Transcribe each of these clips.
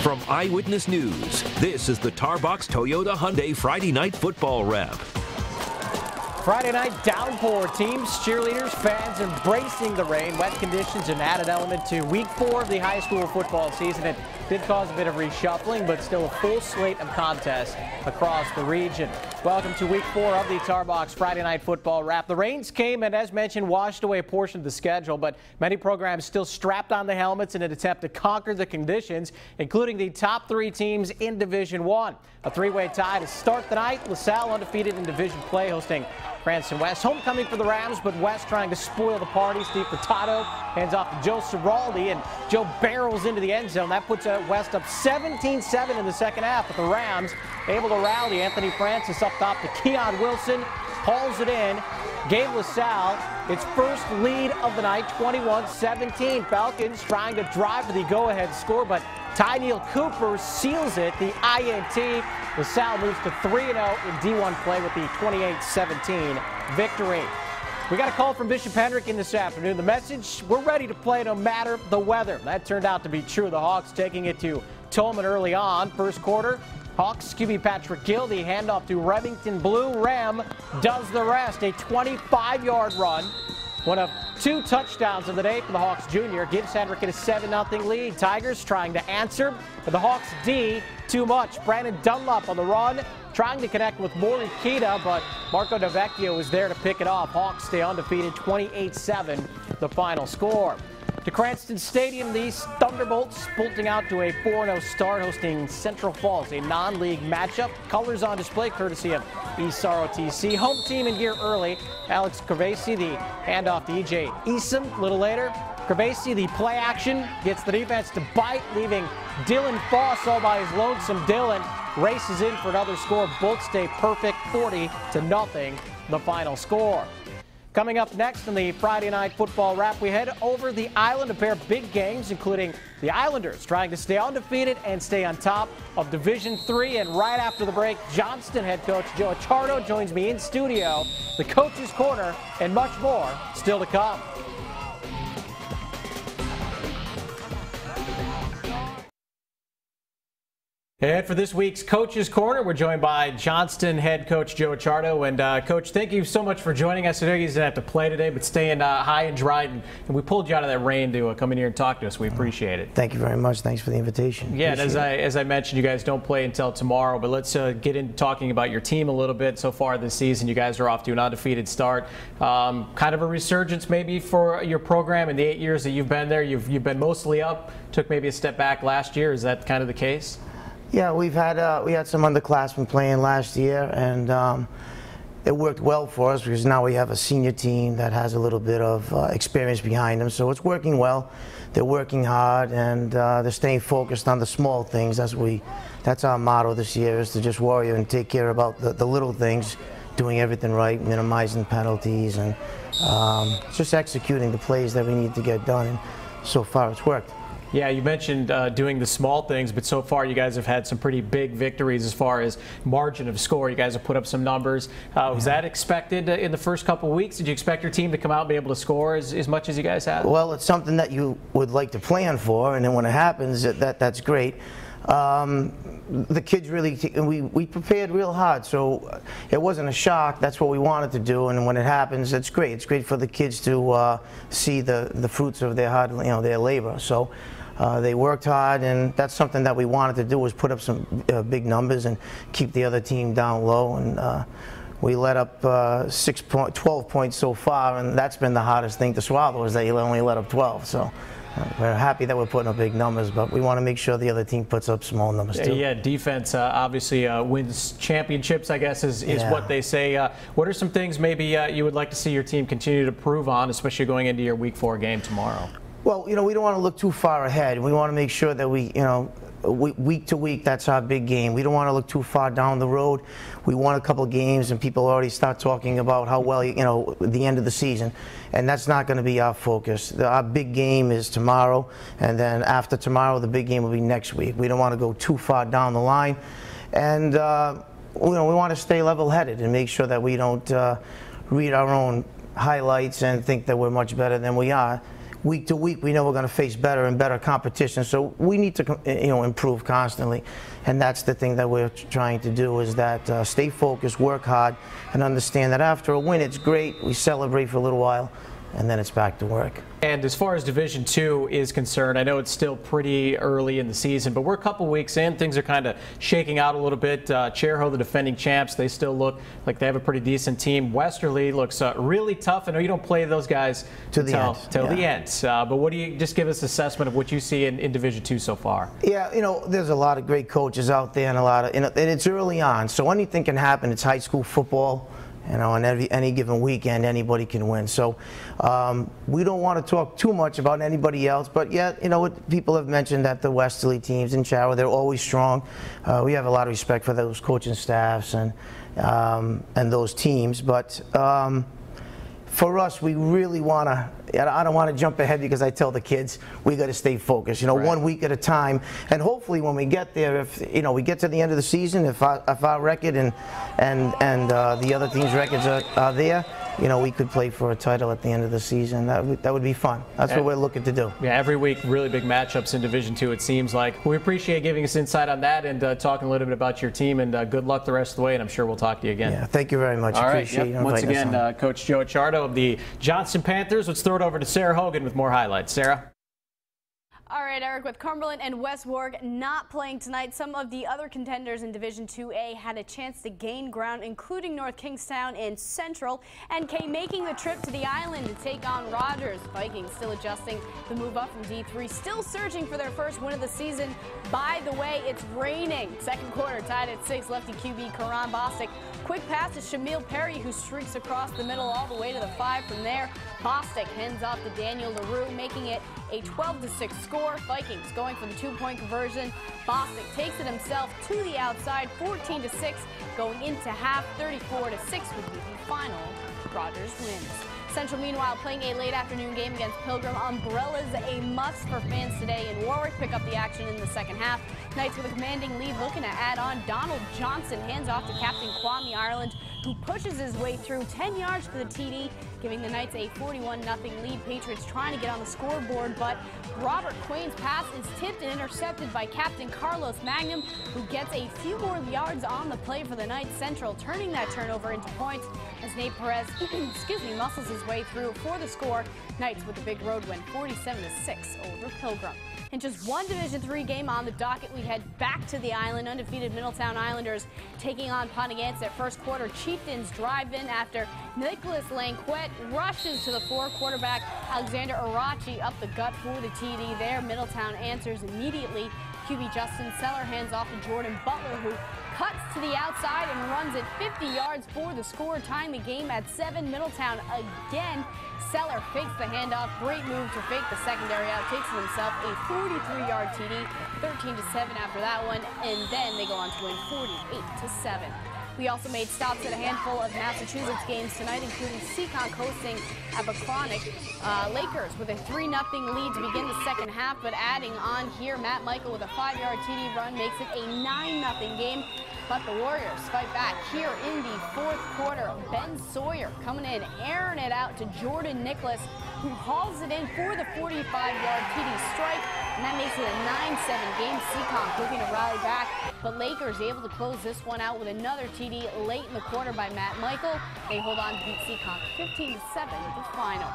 From Eyewitness News, this is the Tarbox Toyota Hyundai Friday Night Football Wrap. Friday night downpour. Teams, cheerleaders, fans embracing the rain. Wet conditions, an added element to week 4 of the high school football season. It did cause a bit of reshuffling, but still a full slate of contests across the region. Welcome to week 4 of the Tarbox Friday Night Football Wrap. The rains came and, as mentioned, washed away a portion of the schedule, but many programs still strapped on the helmets in an attempt to conquer the conditions, including the top 3 teams in Division 1. A 3-way tie to start the night. LaSalle undefeated in division play, hosting Cranston West. Homecoming for the Rams, but West trying to spoil the party. Steve Furtado hands off to Joe Ciraldi, and Joe barrels into the end zone. That puts West up 17-7 in the second half, but the Rams able to rally. Anthony Francis up top to Keon Wilson, hauls it in, gave LaSalle its first lead of the night, 21-17. Falcons trying to drive for the go-ahead score, but Ty Neal Cooper seals it, the INT. LaSalle moves to 3-0 in D1 play with the 28-17 victory. We got a call from Bishop Hendrick in this afternoon. The message, we're ready to play no matter the weather. That turned out to be true. The Hawks taking it to Tolman early on. First quarter, Hawks QB Patrick Gill, the handoff to Remington Blue. Rem does the rest. A 25-yard run. One of 2 touchdowns of the day for the Hawks junior. Gives Hendrick a 7-0 lead. Tigers trying to answer, but the Hawks D too much. Brandon Dunlop on the run, trying to connect with Maury Kita, but Marco DeVecchio was there to pick it off. Hawks stay undefeated, 28-7 the final score. To Cranston Stadium, these Thunderbolts bolting out to a 4-0 start, hosting Central Falls, a non-league matchup. Colors on display courtesy of East ROTC. Home team in gear early. Alex Cervasi, the handoff to EJ Eason a little later. Cervasi, the play action, gets the defense to bite, leaving Dylan Foss all by his lonesome. Dylan races in for another score. Bolts stay perfect, 40-0 the final score. Coming up next in the Friday Night Football Wrap, we head over the island. A pair of big games, including the Islanders trying to stay undefeated and stay on top of Division 3. And right after the break, Johnston head coach Joe Acciardo joins me in studio. The Coach's Corner and much more still to come. And for this week's Coach's Corner, we're joined by Johnston head coach Joe Acciardo. And Coach, thank you so much for joining us. I know you didn't have to play today, but staying high and dry. And we pulled you out of that rain to come in here and talk to us. We appreciate it. Thank you very much. Thanks for the invitation. Yeah, and as I mentioned, you guys don't play until tomorrow. But let's get into talking about your team a little bit. So far this season, you guys are off to an undefeated start. Kind of a resurgence maybe for your program in the 8 years that you've been there. You've been mostly up. Took maybe a step back last year. Is that kind of the case? Yeah, we had some underclassmen playing last year, and it worked well for us because now we have a senior team that has a little bit of experience behind them. So it's working well. They're working hard, and they're staying focused on the small things. That's our motto this year, is to just worry and take care about the little things, doing everything right, minimizing penalties, and just executing the plays that we need to get done. And so far, it's worked. Yeah, you mentioned doing the small things, but so far you guys have had some pretty big victories as far as margin of score. You guys have put up some numbers. Was that expected in the first couple of weeks? Did you expect your team to come out and be able to score as much as you guys have? Well, it's something that you would like to plan for, and then when it happens, that's great. The kids really, we prepared real hard, so it wasn't a shock. That's what we wanted to do, and when it happens, it's great. It's great for the kids to see the fruits of their hard, their labor. So. They worked hard, and that's something that we wanted to do, was put up some big numbers and keep the other team down low. And we let up 12 points so far, and that's been the hardest thing to swallow, is that you only let up 12. So we're happy that we're putting up big numbers, but we want to make sure the other team puts up small numbers too. Yeah, defense obviously wins championships, I guess, is what they say. What are some things maybe you would like to see your team continue to improve on, especially going into your Week 4 game tomorrow? Well, we don't want to look too far ahead. We want to make sure that we, week to week, that's our big game. We don't want to look too far down the road. We won a couple games, and people already start talking about how well, the end of the season, and that's not going to be our focus. Our big game is tomorrow, and then after tomorrow, the big game will be next week. We don't want to go too far down the line, and we want to stay level-headed and make sure that we don't read our own highlights and think that we're much better than we are. week to week, we know we're going to face better and better competition. So we need to, improve constantly, and that's the thing that we're trying to do, is that stay focused, work hard, and understand that after a win, it's great. We celebrate for a little while, and then it's back to work. And as far as Division II is concerned, I know it's still pretty early in the season, but we're a couple weeks in. Things are kind of shaking out a little bit. Chariho, the defending champs, they still look like they have a pretty decent team. Westerly looks really tough. I know you don't play those guys till the end. But what do you just give us an assessment of what you see in Division II so far? Yeah, there's a lot of great coaches out there, and and it's early on, so anything can happen. It's high school football. On any given weekend, anybody can win. So we don't want to talk too much about anybody else, but yet, people have mentioned that the Westerly teams in Chariho, they're always strong. We have a lot of respect for those coaching staffs and those teams, but for us, we really want to, I don't want to jump ahead because I tell the kids we got to stay focused, right. 1 week at a time, and hopefully when we get there, if we get to the end of the season, if our record and the other teams' records are there, we could play for a title at the end of the season. That would be fun. That's what we're looking to do. Yeah, every week, really big matchups in Division II, it seems like. We appreciate giving us insight on that and talking a little bit about your team, and good luck the rest of the way, and I'm sure we'll talk to you again. Yeah, thank you very much. All right, appreciate you once again, Coach Joe Acciardo of the Johnston Panthers. Let's throw it over to Sarah Hogan with more highlights. Sarah? All right, Eric, with Cumberland and West Warwick not playing tonight, some of the other contenders in Division 2A had a chance to gain ground, including North Kingstown and Central, and making the trip to the island to take on Rogers. Vikings still adjusting the move up from D3, still searching for their first win of the season. By the way, it's raining. Second quarter tied at 6, lefty QB Karan Bostic. Quick pass to Shamil Perry, who streaks across the middle all the way to the 5. From there, Bostic hands off to Daniel LaRue, making it a 12-6 score. Vikings going for the 2-point conversion. Bostic takes it himself to the outside, 14-6, going into half. 34-6 would be the final. Rogers wins. Central, meanwhile, playing a late afternoon game against Pilgrim. Umbrellas a must for fans today in Warwick. Pick up the action in the second half. Knights with a commanding lead, looking to add on. Donald Johnson hands off to Captain Kwame Ireland, who pushes his way through 10 yards for the TD, giving the Knights a 41-0 lead. Patriots trying to get on the scoreboard, but Robert Quain's pass is tipped and intercepted by Captain Carlos Magnum, who gets a few more yards on the play for the Knights. Central turning that turnover into points as Nate Perez muscles his way through for the score. Knights with a big road win, 47-6 over Pilgrim. In just one Division III game on the docket, we head back to the island. Undefeated Middletown Islanders taking on Pontiac. First quarter, Chieftains drive in after Nicholas Lanquette rushes to the floor. Quarterback Alexander Arachi up the gut for the TD there. Middletown answers immediately. QB Justin Seller hands off to Jordan Butler, who cuts to the outside and runs it 50 yards for the score, tying the game at 7. Middletown again. Seller fakes the handoff. Great move to fake the secondary out. Takes himself a 43-yard TD. 13-7 after that one, and then they go on to win 48-7. We also made stops at a handful of Massachusetts games tonight, including Seekonk hosting Abercrombie. Lakers with a 3-0 lead to begin the second half, but adding on here, Matt Michael with a 5-yard TD run makes it a 9-0 game. But the Warriors fight back here in the fourth quarter. Ben Sawyer coming in, airing it out to Jordan Nicholas, who hauls it in for the 45-yard TD strike, and that makes it a 9-7 game. Seekonk looking to rally back, but Lakers able to close this one out with another TD late in the quarter by Matt Michael. They hold on to beat Seekonk 15-7 the final.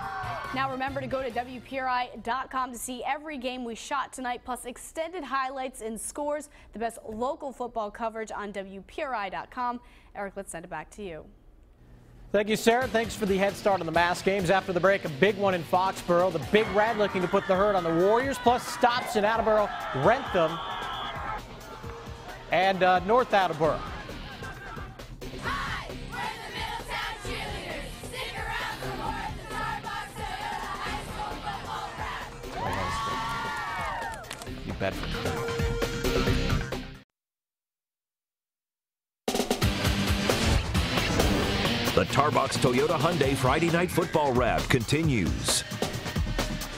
Now remember to go to WPRI.com to see every game we shot tonight, plus extended highlights and scores, the best local football coverage on WPRI.com. Eric, let's send it back to you. Thank you, Sarah. Thanks for the head start on the Mass games. After the break, a big one in Foxborough. The Big Red looking to put the hurt on the Warriors, plus stops in Attleboro, Wrentham, and North Attleboro. Hi, we're the Middletown Cheerleaders. Stick around for more of the Tarbox Toyota High School football wrap. You bet. The Tarbox Toyota Hyundai Friday Night Football Wrap continues.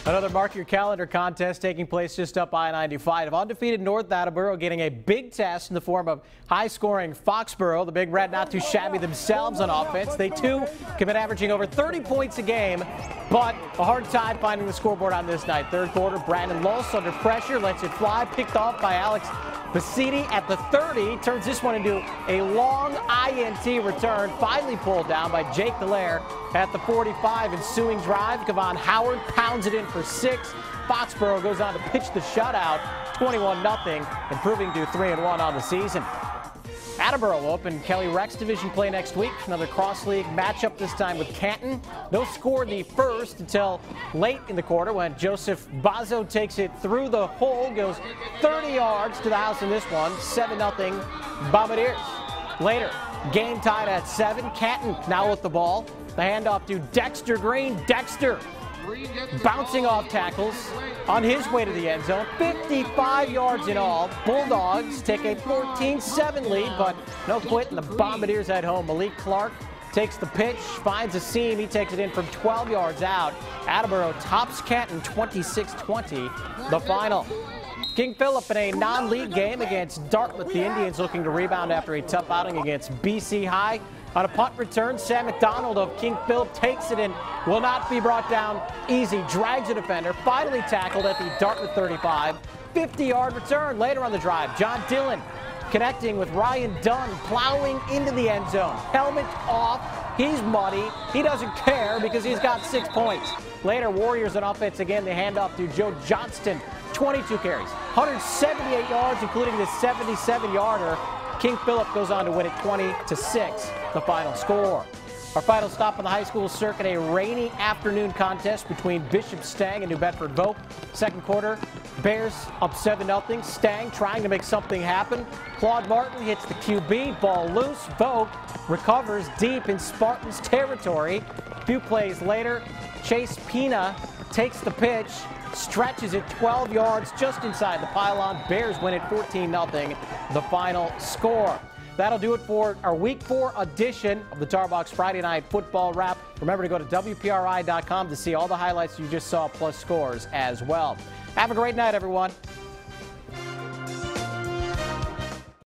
Another mark your calendar contest taking place just up I-95. Undefeated North Attleboro getting a big test in the form of high-scoring Foxborough. The Big Red not too shabby themselves on offense. They too have been averaging over 30 points a game, but a hard time finding the scoreboard on this night. Third quarter, Brandon Luss under pressure, lets it fly, picked off by Alex Basidi at the 30, turns this one into a long INT return, finally pulled down by Jake Dallaire at the 45. Ensuing drive, Kevon Howard pounds it in for 6. Foxborough goes on to pitch the shutout, 21-0, improving to 3-1 on the season. Attleboro will open Kelly Rex Division play next week. Another cross-league matchup, this time with Canton. No score in the first until late in the quarter when Joseph Bazo takes it through the hole, goes 30 yards to the house in this one, 7-0 Bombardiers. Later, game tied at 7. Canton now with the ball. The handoff to Dexter Green. Dexter bouncing off tackles on his way to the end zone. 55 yards in all. Bulldogs take a 14-7 lead, but no quitting. The Bombardiers at home. Malik Clark takes the pitch, finds a seam. He takes it in from 12 yards out. Attleboro tops Canton 26-20. The final. King Philip in a non-league game against Dartmouth. The Indians looking to rebound after a tough outing against BC High. On a punt return, Sam McDonald of King Philip takes it and will not be brought down easy. Drags a defender, finally tackled at the Dartmouth 35. 50-yard return later on the drive. John Dillon connecting with Ryan Dunn, plowing into the end zone. Helmet off. He's muddy. He doesn't care because he's got 6 points. Later, Warriors on offense again. They hand off to Joe Johnston. 22 carries, 178 yards, including the 77-yarder. King Philip goes on to win it 20-6, the final score. Our final stop on the high school circuit, a rainy afternoon contest between Bishop Stang and New Bedford Vogue. Second quarter, Bears up 7-0. Stang trying to make something happen. Claude Martin hits the QB, ball loose. Vogue recovers deep in Spartans territory. A few plays later, Chase Pina takes the pitch, stretches it 12 yards just inside the pylon. Bears win it 14-0, the final score. That'll do it for our Week 4 edition of the Tarbox Friday Night Football Wrap. Remember to go to WPRI.com to see all the highlights you just saw, plus scores as well. Have a great night, everyone.